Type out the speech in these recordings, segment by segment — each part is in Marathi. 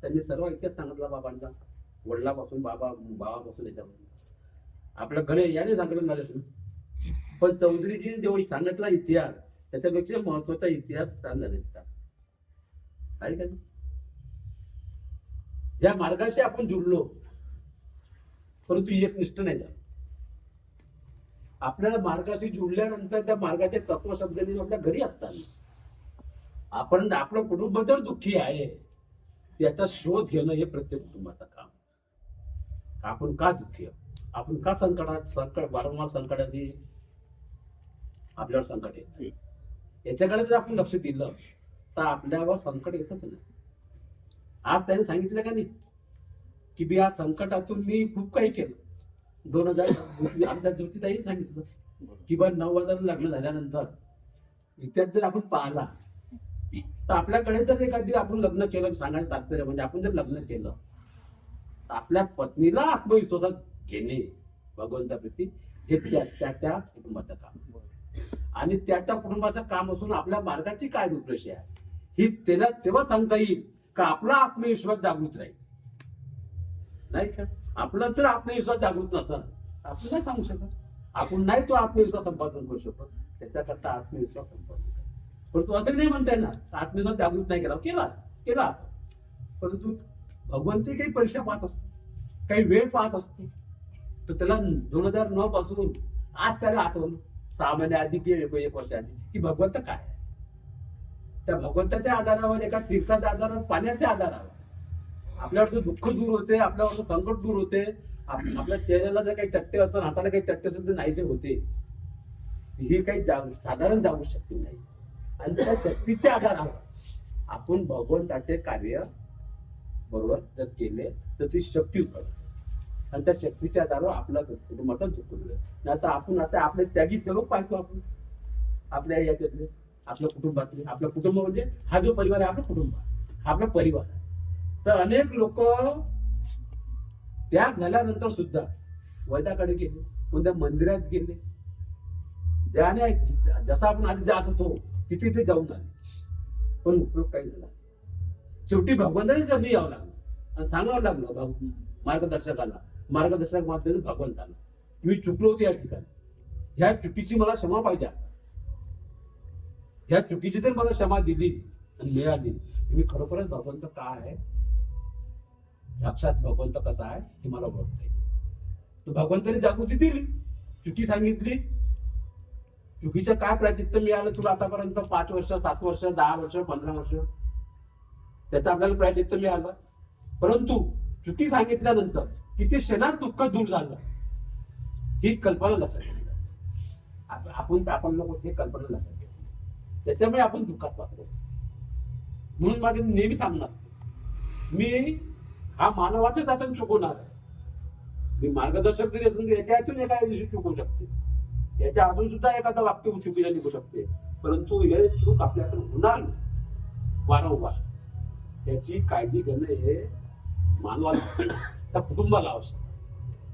त्यांनी सर्व इतिहास सांगितला बाबांचा, वडिलापासून भावापासून याच्यापासून. आपलं गणे याने सांगितलं नरेश, पण चौधरीजीने जेवढी सांगितला इतिहास त्याच्यापेक्षा महत्वाचा इतिहास नरेशचा आहे का? ज्या मार्गाशी आपण जुडलो परंतु एक निष्ठ नाही झालं. आपल्याला मार्गाशी जुडल्यानंतर त्या मार्गाचे तत्वशब्दांनी आपल्या घरी असताना आपण आपलं कुटुंब जर दुःखी आहे त्याचा शोध घेणं हे प्रत्येक कुटुंबाचं काम. आपण का दुःखी आहोत, आपण का संकट वारंवार संकटाची आपल्यावर संकट येत, याच्याकडे जर आपण लक्ष दिलं तर आपल्यावर संकट येतच नाही. आज त्याने सांगितलं का नाही की मी या संकटातून मी खूप काही केलं. 2000 आमच्या ज्योतिताईने सांगितलं की बा 9,000 लग्न झाल्यानंतर इतिहास जर आपण पाहिला तर आपल्याकडे जर एखादी आपण लग्न केलं, सांगायचं तात्पर्य म्हणजे आपण जर लग्न केलं तर आपल्या पत्नीला आत्मविश्वासात घेणे भगवंताप्रती हे त्या कुटुंबाचं काम, आणि त्या कुटुंबाचं काम असून आपल्या मार्गाची काय रूपरेषा आहे ही त्याला तेव्हा सांगता येईल का आपला आत्मविश्वास जागृत राहील. नाही का? आपला जर आत्मविश्वास जागृत नसेल आपण नाही सांगू शकत, आपण नाही तो आत्मविश्वास संपादन करू शकत. त्याच्याकरता आत्मविश्वास संपादन करा. परंतु असं नाही म्हणता येणार आत्मविश्वास जागृत नाही केला, परंतु भगवंती काही परीक्षा पाहत असतो, काही वेळ पाहत असतो. तर त्याला 2009 पासून आज त्याला आठवलं 6 महिने आधी किंवा 1 वर्ष आधी की भगवंत काय आहे. त्या भगवंताच्या आधारावर, एका तीर्थाच्या आधारावर, पाण्याच्या आधारावर आपल्यावरचं दुःख दूर होते, आपल्यावरचं संकट दूर होते. आपल्या चेहऱ्याला जर काही चट्टे असतात, हाताला काही चट्टे असेल तर नाहीचे होते. ही काही साधारण जागू शक्ती नाही, आणि त्या शक्तीच्या आधारावर आपण भगवंताचे कार्य बरोबर जर केले तर ती शक्ती उघडते, आणि त्या शक्तीच्या आधारावर आपला कुटुंबाचा दुःख दूर. आता आपण आपले त्यागी सेवक पाहतो. आपण आपल्या याच्यातले, आपल्या कुटुंबातले, आपलं कुटुंब म्हणजे हा जो परिवार आहे, आपला कुटुंब हा आपला परिवार आहे. तर अनेक लोक त्याग झाल्यानंतर सुद्धा वैद्याकडे गेले, कोणत्या मंदिरात गेले, त्याने जसं आपण आधी जात होतो तिथे ते जाऊन आले, पण उपयोग काही झाला. शेवटी भगवंताच्या चरणी यावं लागलं आणि सांगावं लागलं मार्गदर्शक माध्यमातून भगवंताला मी चुकलो होते या ठिकाणी, ह्या चुकीची मला क्षमा पाहिजे. ह्या चुकीची जर मला क्षमा दिली आणि मिळाली मी खरोखरच भगवंत काय आहे, साक्षात भगवंत कसा आहे हे मला ओळखता येईल. तर भगवंताने जागृती दिली, चुकी सांगितली, चुकीचं काय प्रायचित्त मिळालं तुला आतापर्यंत 5 वर्ष, 7 वर्ष, 10 वर्ष, 15 वर्ष, त्याचं आपल्याला प्रायचित्त मिळालं. परंतु चुकी सांगितल्यानंतर किती क्षणात दुःख दूर झालं ही कल्पना लक्षात घेतली. आपण लोक हे कल्पना लक्षात घेतली, त्याच्यामुळे आपण दुःखात पाहतो. म्हणून माझे नेहमी सांगणं असतं मी हा मानवाच्याच आपण चुकवणार आहे. मी मार्गदर्शक जरी असून याच्यातून एखाद्या दिवशी चुकू शकते, याच्या अजून सुद्धा एखादा वाक्य चुकीला निघू शकते, परंतु हे चूक आपल्याकडून होणार वारंवार याची काळजी घेणं हे मानवाला, त्या कुटुंबाला आवश्यक.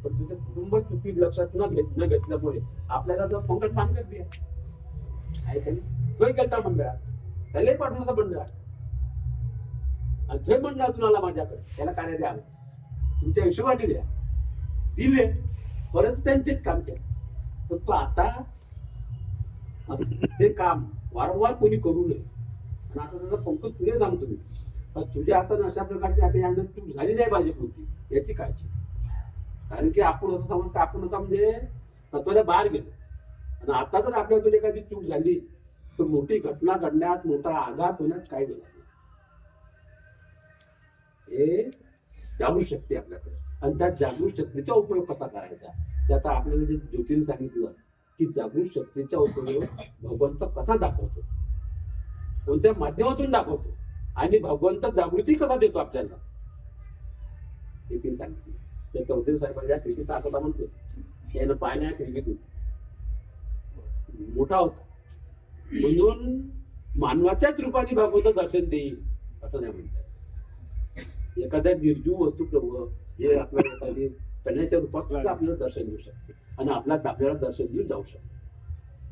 पण तुझं कुटुंब चुकी लक्षात न घेतल्यामुळे आपल्याला जर पंकज मानकर बी आहे तोही गेलता मंडळात, त्यालाही पाठवण्याचा मंडळ आहे, आणि जे मंडळ अजून आला माझ्याकडे त्याला कार्य द्यावं, तुमच्या हिशोबाने द्या, दिले परत त्यांनी तेच काम केलं. पण तो आता ते काम वारंवार कोणी करू नये. आणि आता त्याचा पंकज तुझे सांगतो मी, तुझ्या हाताने अशा प्रकारची आता यानंतर चूक झाली नाही पाहिजे होती याची काळजी. कारण की आपण असं समज की आपण आता म्हणजे तत्वाच्या बाहेर गेलो, आणि आता जर आपल्यातून एखादी चूक झाली तर मोठी घटना घडण्यात, मोठा आघात होण्यात काय गेला. हे जागृत शक्ती आपल्याकडे, आणि त्या जागृत शक्तीचा उपयोग कसा करायचा त्याचा आपल्याला जे ज्योतीने सांगितलं की जागृत शक्तीचा उपयोग भगवंत कसा दाखवतो, कोणत्या माध्यमातून दाखवतो, आणि भगवंत जागृती कसा देतो आपल्याला हे तिने सांगितलं. त्या चौधरी साहेबांच्या खिडकीचा आकडा म्हणतो यानं पाहण्या खिडकीतून मोठा होता म्हणून मानवाच्याच रूपाने भगवंत दर्शन देईल असं नाही म्हणतात. एखाद्या निर्जीव वस्तू जे आपल्याला एखादी करण्याच्या रूपात सुद्धा आपल्याला दर्शन देऊ शकते, आणि आपल्याला दर्शन देऊन जाऊ शकते.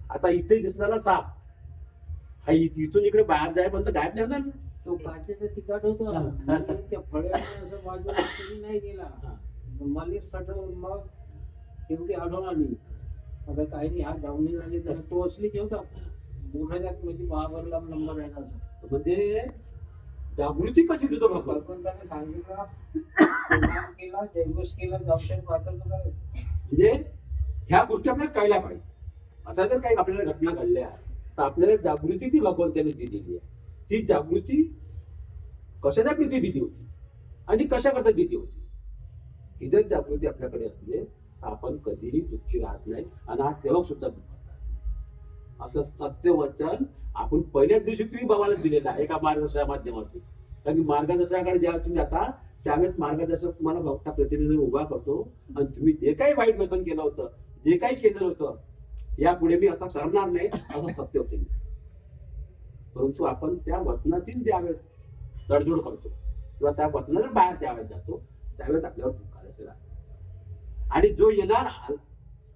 आता इथे दिसणारा साप हा इथून इकडे बाहेर जाईपर्यंत गायब नाही होणार, तो काचेचा तिखट होता आणि त्या फळ्याने असं बाजूला कोणी नाही गेला. मला सट मग शेवटी आढळून आली. आता काही नाही, हा जाऊन आली तर तो असली ठेवता मोठ्यात म्हणजे महाबरला नंबर आहे ना. म्हणजे जागृती कशी तुझं भगवान भगवंताने सांगितलं नाम केला, जयघोष केला, जामशेद वाचायचं काय. म्हणजे ह्या गोष्टी आपल्याला कळल्या पाहिजे. असा जर काही आपल्याला घटना घडल्या तर आपल्याला जागृती ती भगवंताने दिलेली आहे. ती जागृती कशासाठी ती दिली होती आणि कशा करता दिली होती. ही जर जागृती आपल्याकडे असली तर आपण कधीही दुःखी राहत नाही आणि हा सेवक सुद्धा दुःखात राहत नाही. असं सत्य वचन आपण पहिल्याच दिवशी तुम्ही बाबाला दिलेलं आहे एका मार्गदर्शना माध्यमातून. कारण मार्गदर्शनाकडे जेव्हा तुम्ही जाता त्यावेळेस मार्गदर्शक तुम्हाला भक्ता प्रतिनिधी उभा करतो आणि तुम्ही जे काही वाईट व्यसन केलं होतं, जे काही केलं होतं, यापुढे मी असं करणार नाही असं सत्य होते. परंतु आपण त्या वचनाची ज्यावेळेस तडजोड करतो किंवा त्या वचनाच्या बाहेर ज्यावेळेस जातो त्यावेळेस आपल्यावर दुःख आल्याशिवाय राहत नाही. आणि जो येणार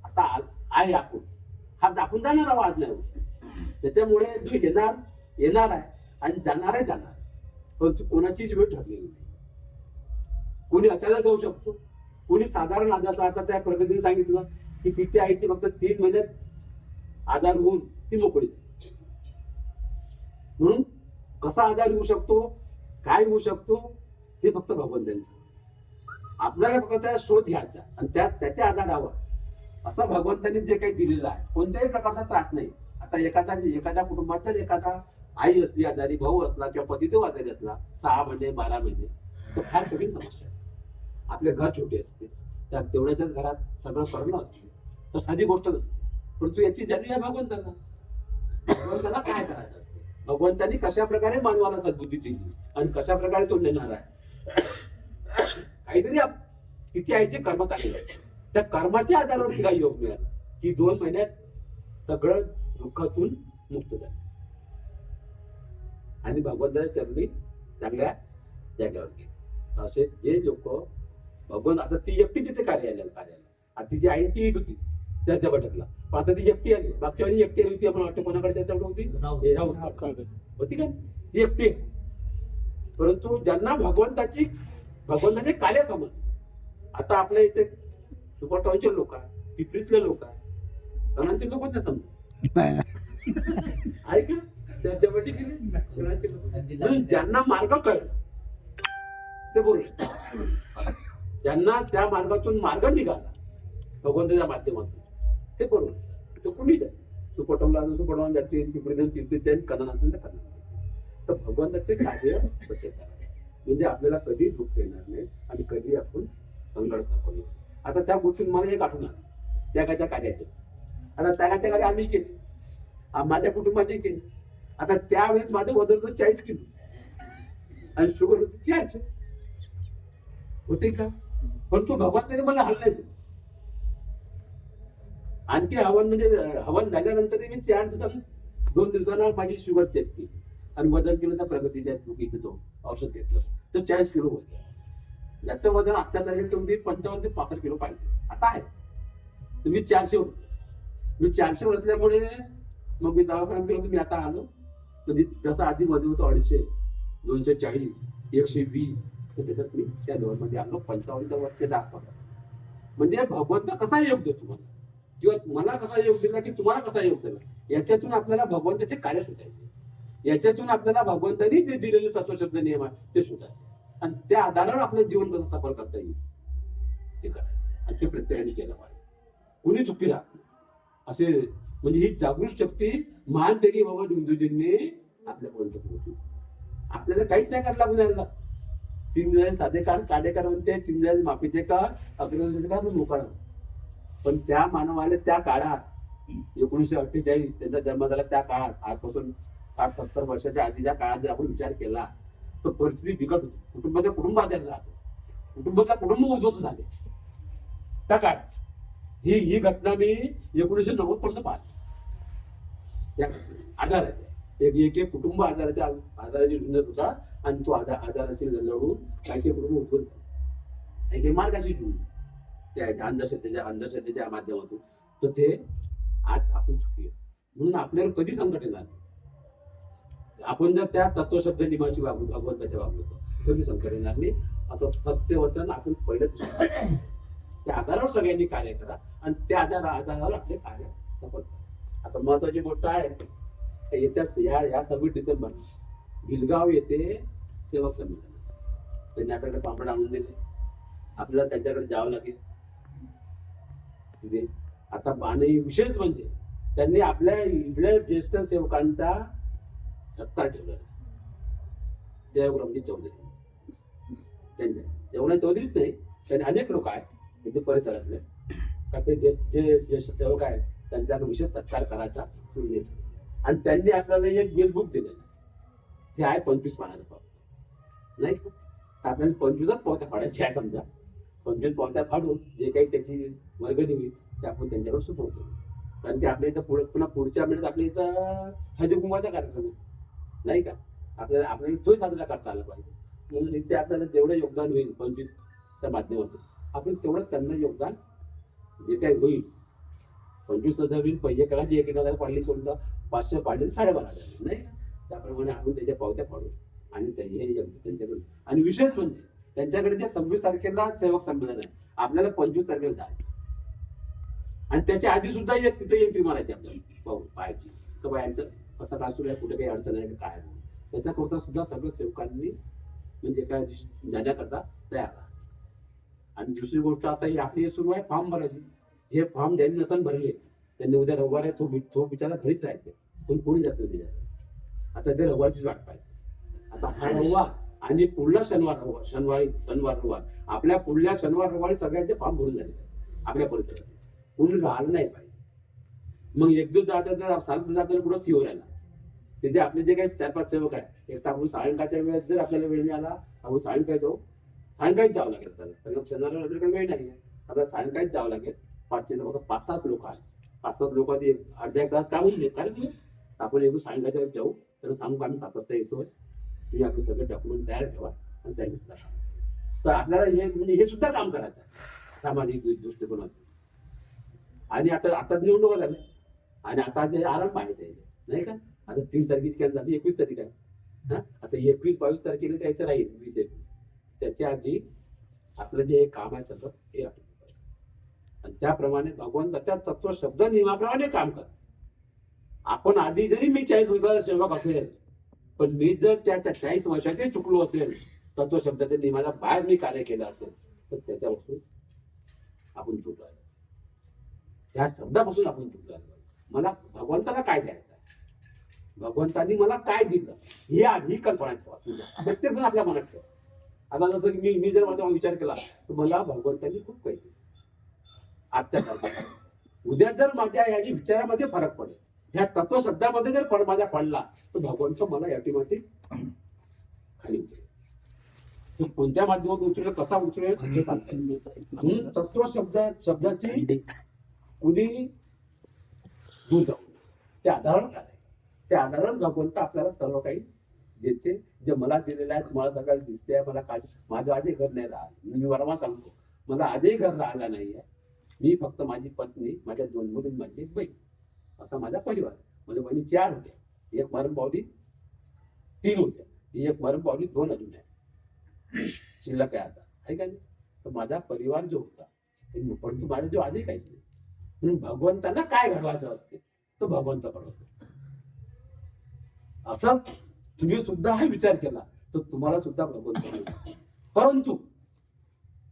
आता आहे आपण हा दाखवून जाणारा वाद नाही होत. त्याच्यामुळे जो येणार आहे आणि जाणार आहे जाणार, परंतु कोणाचीच वेळ ठरलेली नाही. कोणी अचानक जाऊ शकतो, कोणी साधारण आजार. आता त्या प्रगतीने सांगितलं की तिच्या आईची फक्त 3 महिन्यात आजार होऊन ती मोकळी झाली. म्हणून कसा आजार येऊ शकतो, काय होऊ शकतो ते फक्त भगवंतांनी. आपल्याला फक्त त्या शोध घ्यायचा आणि त्याच्या आधारावर असं भगवंतांनी जे काही दिलेलं आहे कोणत्याही प्रकारचा त्रास नाही. आता एखाद्या कुटुंबाचा एखादा आई असली आजारी, भाऊ असला किंवा पतिदेव आजारी असला 6 महिने 12 महिने तर फार कठीण समस्या असते. आपले घर छोटे असते, त्या तेवढ्याच्याच घरात सगळं करणं असते तर साधी गोष्ट नसते. परंतु याची जाणीव आहे भगवंतांना. भगवंताला काय करायचं असते, भगवंतांनी कशा प्रकारे मानवाला सद्बुद्धी दिली आणि कशा प्रकारे तो नेणार आहे. काहीतरी तिची आईचे कर्म चाललेले असते, त्या कर्माच्या आधारावर तिला योग मिळाला की 2 महिन्यात सगळं दुःखातून मुक्त झालं आणि भगवंताच्या चरणी चांगल्या जागेवर गेले. असे जे लोक भगवान, आता ती एकटी तिथे कार्यालयाला आता तिची आई ती येत होती त्याच्या बैठकला, पण आता ती एकटी आली. मागच्या वेळी एकटी आली होती, आपण वाटतं कोणाकडे त्याच्याकडे होती होती का ती एकटी आहे. परंतु ज्यांना भगवंताचे कार्य समज, आता आपल्या इथे सुपरटॉनचे लोक आहे, पिपरीतले लोक आहे, धनांचे लोक नाही समजत आहे का त्यांच्या बैठकीने. ज्यांना मार्ग कळला ते बोलले, ज्यांना त्या मार्गातून मार्ग निघाला भगवंताच्या माध्यमातून ते बरोबर. तो कुणी जाईल सुपटवला सुपटवून जाते, तिथे कणन असेल तर कणन. तर भगवंताचे कार्य कसे करावे म्हणजे आपल्याला कधी दुःख येणार नाही आणि कधी आपण संघर्ष दाखवणार. आता त्या गोष्टी मला एक आठवण आलं त्यागाच्या कार्याचे. आता त्यागाच्या कार्य आम्ही केले, माझ्या कुटुंबाने केले. आता त्यावेळेस माझं वजन होतं 40 किलो आणि शुगर होती 400 होते का. पण तो भगवंताने मला हल्ला दिला. आणखी हवन झाल्यानंतर मी 4 दिवसांनी 2 दिवसांना माझी शुगर चेक केली आणि वजन केलं तर प्रगतीच्या इथे तो औषध घेतलं तर 40 किलो होतं. याचं वजन आजच्या तारखेत 55 ते 65 किलो पाहिजे आता आहे. तर मी 400 होतो. मी 400 वर असल्यामुळे मग मी दवाखान्यात गेलो. तुम्ही आता आलो म्हणजे जसं आधी मध्ये होतं 250, 240, 120 तर त्याच्यात मी त्या लेवलमध्ये आलो 55 वरच्या आसपास. म्हणजे भगवंत कसा योग देतो तुम्हाला किंवा तुम्हाला कसा योग दिला की तुम्हाला कसा योग दिला, याच्यातून आपल्याला भगवंताचे कार्य शोधायचे. याच्यातून आपल्याला भगवंतांनी जे दिलेले तत्वशब्द नियम आहे ते शोधायचे आणि त्या आधारावर आपलं जीवन कसं सफल करता येईल ते करायचं आणि ते प्रत्येकाने केलं पाहिजे. कुणी चुकी राहत असे. म्हणजे ही जागृत शक्ती मान देगी बाबा बिंदूजींनी आपल्यापर्यंत पोहोचली. आपल्याला काहीच नाही करायला लागून यायला. 3 दिवस साधे काढेकर म्हणते, 3 दिवस माफीचे का अग्रवर्षाचे का मोकळा. पण त्या मानवाला त्या काळात 1948 त्यांचा जन्म झाला त्या काळात, आजपासून 60-70 वर्षाच्या आधीच्या काळात जर आपण विचार केला तर परिस्थिती बिकट होती. कुटुंब आजारी राहतो, कुटुंब उद्ध्वस्त झाले त्या काळात. ही घटना मी 1990 पर्यंत पाहिली. आजाराच्या एक कुटुंब आजाराची झुंजत होता आणि तो आजाराशी लढून काही कुटुंब उद्ध्वस्त झाले. काही मार्गाशी जुळून त्या अंधश्रद्धेच्या माध्यमातून. तर ते आज आपण चुकी आहे. म्हणून आपल्याला कधी संकट येणार आपण जर त्या तत्वशब्द नियमाची वागणूक भगवंताच्या वागणूक कधी संकट येणार नाही. असं सत्य वचन आपण पहिलंच त्या आधारावर सगळ्यांनी कार्य करा आणि त्या आधारावर आपले कार्य सफल करा. आता महत्वाची गोष्ट आहे, येत्याच या 26 डिसेंबर भिलगाव येथे सेवक संमेलन. त्यांनी आपल्याकडे पापड आणून दिले, आपल्याला त्यांच्याकडे जावं लागेल तिथे. आता आणि विशेष म्हणजे त्यांनी आपल्या इथल्या ज्येष्ठ सेवकांचा सत्कार ठेवलेला. देवब्रह्मजी चौधरी त्यांच्या जेवणा चौधरीच नाही, त्यांनी अनेक लोक आहेत इथे परिसरातले का ते जे ज्येष्ठ सेवक आहेत त्यांच्याकडे विशेष सत्कार करायचा निर्णय. आणि त्यांनी आपल्याला एक गिलबुक दिलेलं, ते आहे 25 पानाचं पाव नाही का. आपल्याला 25च पावत्या फाडायची आहे. समजा 25 पावत्या फाडून जे काही त्याची वर्गणी होईल ते आपण त्यांच्याकडे सुचवतो. कारण की आपल्या इथं पुन्हा पुढच्या महिन्यात आपल्या इथं हळदी कुंकवाचा कार्यक्रम आहे नाही का. आपल्याला तोही साजरा करता आला पाहिजे. म्हणून इथे आपल्याला जेवढं योगदान होईल 25च्या माध्यमातून आपण तेवढं त्यांना योगदान जे काही होईल 25,000 होईल. पहिले करा जे 1,000 पाडली समजा 500 पाडले 12,500 नाही. त्याप्रमाणे आपण त्याच्या पावत्या पाडू आणि हे त्यांच्याकडून. आणि विशेष म्हणजे त्यांच्याकडे जे 26 तारखेला सेवक संमेलन आहे, आपल्याला 25 तारखेला जायचं. आणि त्याच्या आधी सुद्धा एक तिथे एंट्री मारायची आपल्याला पाहायची तर बायांचं कसं काय सुरू आहे, कुठे काही अडचण आहे का काय. त्याच्याकरता सुद्धा सगळं सेवकांनी म्हणजे काय जाण्याकरता तयार राहायचं. आणि दुसरी गोष्ट आता ही आपली सुरू आहे फॉर्म भरायची. हे फॉर्म ज्यांनी नसन भरले त्यांनी उद्या रविवार आहे तो बिचारा घरीच राहायचे, पण कोणी जात नाही. आता ते रविवारचीच वाट पाहिजे. आता हा रविवार आणि पुढला शनिवार आपल्या पुढल्या शनिवार रविवारी सगळ्यांचे फॉर्म भरून झाले आपल्या परिसरात. कोणी राहिलं नाही पाहिजे. मग एक दिवस जाताना पुढं सिओ राहिला. तिथे आपले जे काही 4-5 सेवक आहे, एक तर आपण सायंकाळच्या वेळेत जर आपल्याला वेळ मिळाला आपण सायंकाळी जाऊ. सायंकाळीच जावं लागेल त्याला, कारण शनिवार आपल्याकडे वेळ नाही आहे. आपल्याला सायंकाळीच जावं लागेल. 5-7 लोक आहेत. 5-7 लोक अर्ध्या एक तास काम होईल कारण आपण एकदा सायंकाळच्या वेळेस जाऊ. त्यांना सांगू आम्ही 7 वाजता येतोय, तुम्ही आपले सगळे डॉक्युमेंट तयार ठेवा आणि त्या घेतला. तर आपल्याला हे सुद्धा काम करायचं आहे सामाजिक दृष्टिकोनातून. आणि आता निवडणुका झाल्या आणि आता जे आराम आहे नाही का. आता 3 तारखेची काय झाली, 21 तारीख आहे. आता 21-22 तारखेला त्याचं राहील 20-21. त्याच्या आधी आपलं जे काम आहे सगळं हे आठवलं पाहिजे. आणि त्याप्रमाणे भगवंताच्या तत्व शब्द नियमाप्रमाणे काम कर. आपण आधी जरी मी 40 वर्षाचा सेवक असेल, पण मी जर त्या 40 वर्षातही चुकलो असेल, तत्व शब्दाच्या नियमाला बाहेर मी कार्य केलं असेल तर त्याच्यापासून आपण चुकलो. त्या शब्दापासून आपण चुकलो. मला भगवंताला काय द्यायचं आहे, भगवंतानी मला काय दिलं ही कल्पना ठेवा. तुझ्या प्रत्येक जण आपल्या मनात ठेवा. आता जसं की मी जर माझा विचार केला तर मला भगवंतांनी खूप काही दिलं आजच्या काळात. उद्या जर माझ्या याची विचारामध्ये फरक पडेल, ह्या तत्व शब्दामध्ये जर फरक माझ्या पडला तर भगवंत मला ऑटोमॅटिक खाली उचलेल. तो कोणत्या माध्यमातून उचलेल, कसा उचलेल हे सांगता येईल. तत्व शब्दाची कुणी दूर जाऊ त्या आधारावर काय, त्या आधारावर भगवंत आपल्याला सर्व काही देते. जे मला दिलेलं आहे तुम्हाला सगळ्याला दिसते. मला काय माझं आजही घर नाही राहिलं. मी वरमा सांगतो मला आजही घर राहिला नाही आहे. मी फक्त माझी पत्नी, माझ्या 2 मुली, माझी एक बहीण, असा माझा परिवार. म्हणजे बहिणी 4 होत्या, एक मरण पावली, 3 होत्या, एक मरण पावली, 2 अजून आहे शिल्लक आहे आता आहे का नाही. तर माझा परिवार जो होता परंतु माझा जो आजही काहीच नाही. म्हणून भगवंताला काय घडवायचं असते तो भगवंत घडवतो. असा तुम्ही सुद्धा हा विचार केला तर तुम्हाला सुद्धा भगवंत घडवतो. परंतु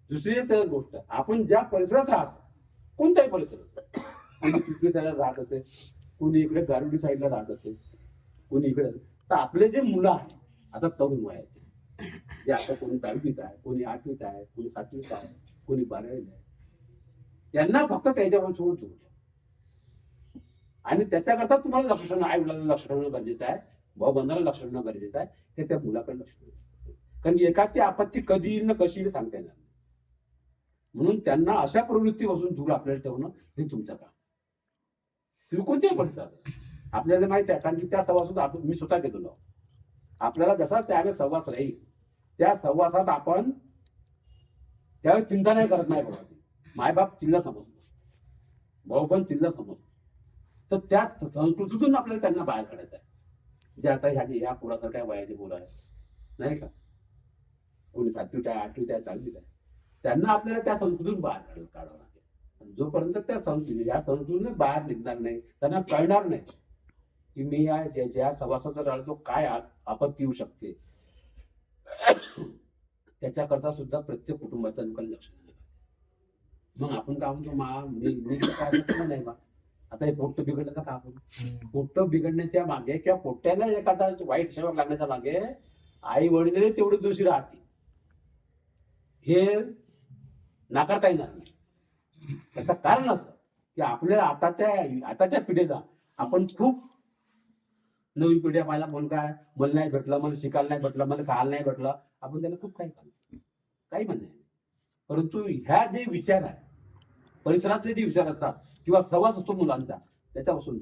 दुसरी एक गोष्ट, आपण ज्या परिसरात राहतो, कोणत्याही परिसरात, कोणी पिंपरी साईडला राहत असेल, कोणी इकडे गारुडी साईडला राहत असेल, कोणी इकडे, तर आपले जे मुलं आहेत आता तरुण वयाचे, जे आता कोणी 10वीत आहे, कोणी 8वीत आहे, कोणी 7वीत आहे, कोणी 12वीत आहे, त्यांना फक्त त्याच्यावर सोडून ठेवतो. आणि त्याच्याकरता तुम्हाला लक्ष ठेवणं, आई मुलाला लक्ष ठेवणं गरजेचं आहे, भाऊ बंधाला लक्ष ठेवणं गरजेचं आहे. ते त्या मुलाकडे लक्ष ठेवणं, कारण एखादी आपत्ती कधी येईल ना कशी येईल सांगता येणार. म्हणून त्यांना अशा प्रवृत्तीपासून दूर आपल्याला ठेवणं हे तुमचं काम. तुम्ही कोणत्याही परिसरात आपल्याला माहिती आहे, कारण की त्या सहवासात मी स्वतः गेलो. आपल्याला जसा त्यावेळेस सहवास राहील त्या सहवासात आपण त्यावेळेस चिंता नाही करत. नाही बाबा मायबाप चिल्ला समजतो, भाऊ पण चिल्ला समजतो. तर त्या संस्कृतीतून आपल्याला त्यांना बाहेर काढायचं आहे. जे आता या पोरासारख्या वयाची पोरं आहे नाही का, कोणी 7वीत आहे 8वीत आहे 4वीत आहे, त्यांना आपल्याला त्या संस्कृतीतून बाहेर काढावं लागेल. आणि जोपर्यंत त्या या संस्कृतीने बाहेर निघणार नाही, त्यांना कळणार नाही की मी या ज्या सभासद राहतो काय आपत्ती येऊ शकते, त्याच्याकरता सुद्धा प्रत्येक कुटुंबाचं लक्ष दिलं पाहिजे. मग आपण काय म्हणतो मी काय केलं नाही बा, आता हे पोट्ट बिघडलं का आपण, पोट्ट बिघडण्याच्या मागे किंवा पोट्ट्याला एखादा वाईट सेवा लागण्याच्या मागे आई वडील तेवढे दोषी राहते, हे नाकारता येणार नाही. त्याचं कारण असं की आपल्याला आताच्या पिढीला आपण खूप नवीन पिढ्या माझा मुलगा आहे, मला नाही भेटलं, मला शिकायला नाही भेटलं, मला खायला नाही भेटलं, आपण त्याला खूप काही म्हणणं नाही. परंतु ह्या जे विचार आहे, परिसरातले जे विचार असतात किंवा सहवास असतो मुलांचा, त्याच्यापासून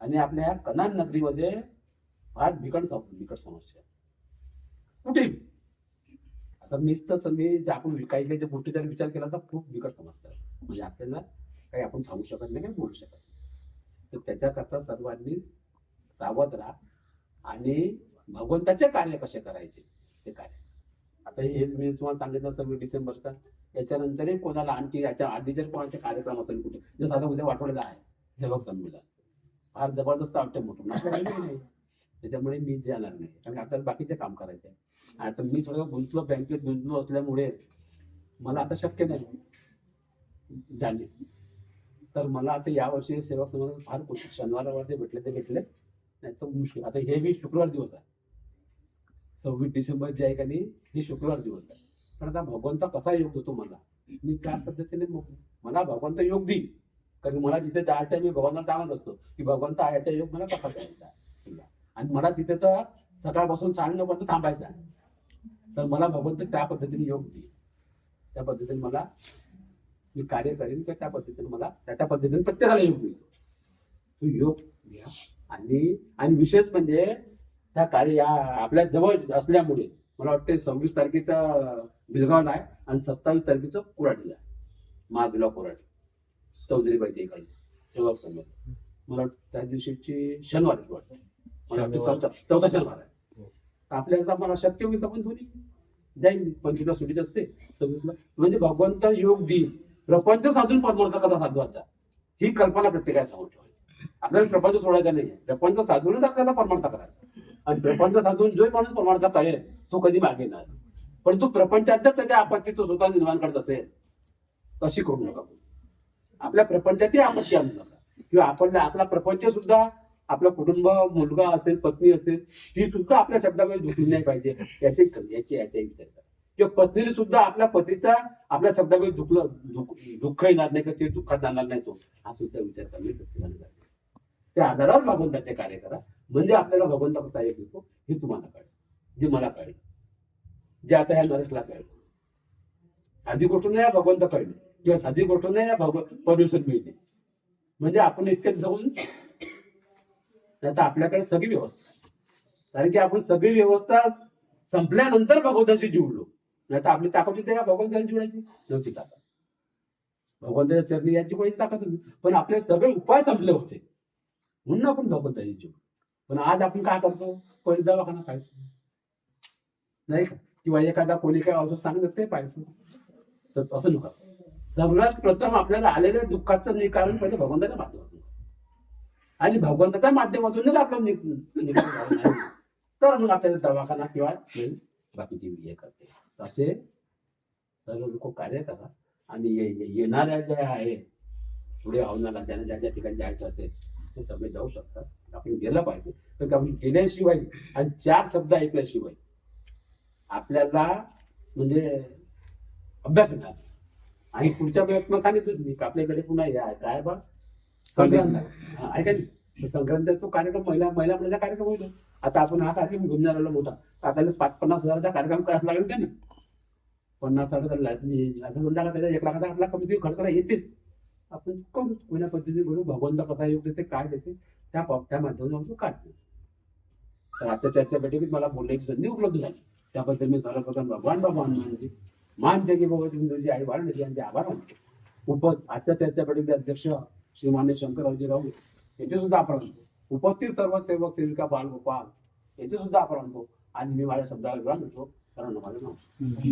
आणि आपल्या या कनान नगरीमध्ये फार बिकट समस्या कुठे. आता आपण काही जे गोष्टीचा विचार केला तर खूप बिकट समस्या आहे, म्हणजे आपल्याला काही आपण सांगू शकत नाही, काही बोलू शकत नाही. तर त्याच्याकरता सर्वांनी सावध राहा आणि भगवंताचे कार्य कसे करायचे ते कार्य. आता हे मी तुम्हाला सांगितलं 26 डिसेंबरचा, याच्यानंतरही कोणाला आणखी याच्या आधी जर कोणाचे कार्यक्रम असेल कुठे, जसं आता उद्या वाटवलेला आहे सेवक संमेलन, फार जबरदस्त वाटतं मोठं नाही, त्याच्यामुळे मी जाणार नाही, कारण आपल्याला बाकीचे काम करायचे आहे. आता मी थोडं बँकेत गुंतलो असल्यामुळे मला आता शक्य नाही जाणे. तर मला आता यावर्षी सेवक समाजात फार कोशिश, शनिवारवरती भेटले ते भेटले, नाही तर मुश्किल. आता हे बी शुक्रवार दिवस आहे, 26 डिसेंबर जे आहे का नाही, हे शुक्रवार दिवस आहे. पण आता भगवंत कसा योग देतो मला, मी त्या पद्धतीने मला भगवंत योग देईल, कारण मला जिथे जायचं आहे मी भगवंताला सांगत असतो की भगवंत याचा योग मला कसा द्यायचा आहे, आणि मला तिथे तर सकाळपासून 9:30 पर्यंत थांबायचं आहे. तर मला भगवंत त्या पद्धतीने योग देईल, त्या पद्धतीने मला मी कार्य करेन किंवा त्या पद्धतीने मला त्या पद्धतीने प्रत्येकाला योग देईल. तो योग घ्या. आणि विशेष म्हणजे त्या कार्य या आपल्या जवळ असल्यामुळे मला वाटतं 26 तारखेचा बिलगावला आहे आणि 27 तारखेचं कोराडीला आहे, महाबिला कोराडी चौधरीबाईच्या इकडे सेवक संमेलन. मला वाटतं त्या दिवशीची शनिवार वाटतं, मला वाटतं चौथा शनिवार आहे. आपल्याला मला शक्य होईल तर पण थोडी जाईल, 25ला सुटीच असते, 26ला. म्हणजे भगवंत योग देईल. प्रपंच साधून परमार्थ कसा साधवायचा ही कल्पना प्रत्येकाला समोर ठेवायची. आपल्याला प्रपंच सोडायचा नाही, प्रपंच साधूनच आपल्याला परमार्थ करायचा. आणि प्रपंच साधून जो माणूस परमार्थ करेल तो कधी मागे येणार, पण तो प्रपंचात जर त्याच्या आपत्ती तो स्वतः निर्माण करत असेल अशी करू नका. आपल्या प्रपंचातही आपत्ती आणू नका, किंवा आपला प्रपंच सुद्धा आपलं कुटुंब, मुलगा असेल, पत्नी असेल, ती सुद्धा आपल्या शब्दामध्ये दुखली नाही पाहिजे याचे विचार करा. किंवा पत्नीने सुद्धा आपल्या पतीचा आपल्या शब्दामध्ये दुःख येणार नाही, का ते दुःखात जाणार नाही तो, हा सुद्धा विचार करणे प्रत्येकाने झाले. त्या आधारावर भगवंताचे कार्य करा, म्हणजे आपल्याला भगवंत कसा येतो हे तुम्हाला कळेल, जे मला कळेल, जे आता ह्या नरेशला कळेल. साधी गोष्ट नाही भगवंत कळले, किंवा साधी गोष्ट नाही परमेश्वर मिळते, म्हणजे आपण इतकेच जाऊन नाही तर आपल्याकडे सगळी व्यवस्था, कारण की आपण सगळी व्यवस्था संपल्यानंतर भगवंताशी जुळलो, नाही तर आपली ताकद होती का भगवंताला जुळायची नव्हती. ताकद भगवंताच्या चरणी याची कोणीच ताकद होती, पण आपले सगळे उपाय संपले होते म्हणून आपण भगवंताची जुळलो. पण आज आपण काय करतो, पहिले दवाखाना पाहायचो नाही का, किंवा एखादा कोणी काय औषध सांगत ते पाहायचं. तर असं नका. सगळ्यात प्रथम आपल्याला आलेल्या दुःखाचं निवारण पहिले भगवंताच्या माध्यमातून, आणि भगवंताच्या माध्यमातूनच आपल्याला तर मग आपल्याला दवाखाना किंवा बाकीची हे करते. असे सर्व लोक कार्य करा. आणि येणाऱ्या ज्या आहे पुढे होणारा ज्यांना ज्या ज्या ठिकाणी जायचं असेल ते सगळे जाऊ शकतात. आपण गेलं पाहिजे, तर आपण गेल्याशिवाय आणि 4 शब्द ऐकल्याशिवाय आपल्याला म्हणजे अभ्यास येणार. आणि पुढच्या वेळेत मग सांगितलं मी आपल्याकडे पुन्हा या काय बा संक्रांत ऐका नाही, संक्रांतीचा कार्यक्रम महिला महिला कार्यक्रम होईल. आता आपण हा कार्यक्रम घेऊन आलेला मोठा, आपल्याला 5-50 हजाराचा कार्यक्रम करायला लागेल का नाही, 50-60 असं समजा त्याचा 1 लाखाचा 8 लाख कमी खर्च येतील. आपण करू कोण्या पद्धतीने करू, भगवंत कसा योग देते काय देते त्या माध्यमातून आपण काय. तर आजच्या चर्चा बैठकीत मला बोलण्याची संधी उपलब्ध झाली, त्याबद्दल मी सर्वप्रथम भगवान बाबा हनुमानजी मानते की बाबा तुमची आई वाढण्याची यांचे आभार मानतो. आजच्या चर्चा बैठकीचे अध्यक्ष श्री मान्य शंकररावजी राऊत यांचे सुद्धा आभार मानतो. उपस्थित सर्व सेवक सेविका बालगोपाल याचे सुद्धा आभार मानतो आणि मी माझ्या शब्दाला विराम देतो. कारण माझं नाव